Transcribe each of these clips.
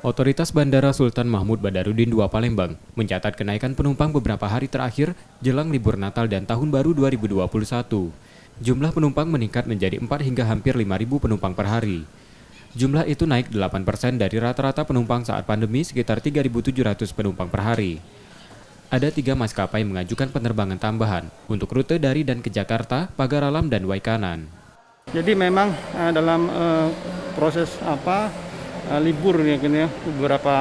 Otoritas Bandara Sultan Mahmud Badarudin II Palembang mencatat kenaikan penumpang beberapa hari terakhir jelang libur Natal dan Tahun Baru 2021. Jumlah penumpang meningkat menjadi 4 hingga hampir 5.000 penumpang per hari. Jumlah itu naik 8% dari rata-rata penumpang saat pandemi sekitar 3.700 penumpang per hari. Ada 3 maskapai mengajukan penerbangan tambahan untuk rute dari dan ke Jakarta, Pagar Alam, dan Waikanan. Jadi memang dalam proses libur ya, beberapa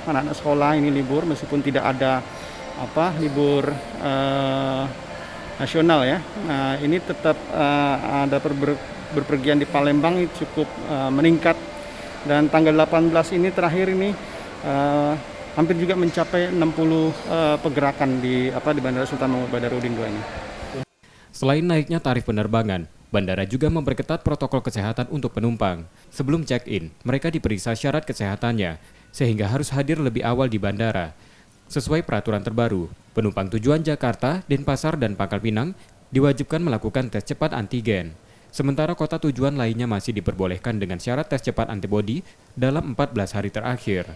anak-anak sekolah ini libur meskipun tidak ada libur nasional ya. Nah, ini tetap ada berpergian di Palembang cukup meningkat, dan tanggal 18 ini terakhir ini hampir juga mencapai 60 pergerakan di Bandara Sultan Mahmud Badarudin II ini. Selain naiknya tarif penerbangan, bandara juga memperketat protokol kesehatan untuk penumpang. Sebelum check-in, mereka diperiksa syarat kesehatannya, sehingga harus hadir lebih awal di bandara. Sesuai peraturan terbaru, penumpang tujuan Jakarta, Denpasar, dan Pangkal Pinang diwajibkan melakukan tes cepat antigen. Sementara kota tujuan lainnya masih diperbolehkan dengan syarat tes cepat antibodi dalam 14 hari terakhir.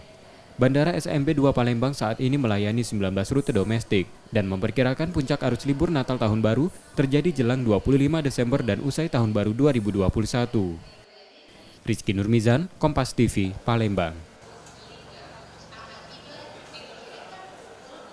Bandara SMB 2 Palembang saat ini melayani 19 rute domestik dan memperkirakan puncak arus libur Natal Tahun Baru terjadi jelang 25 Desember dan usai Tahun Baru 2021. Rizky Nurmizan, Kompas TV, Palembang.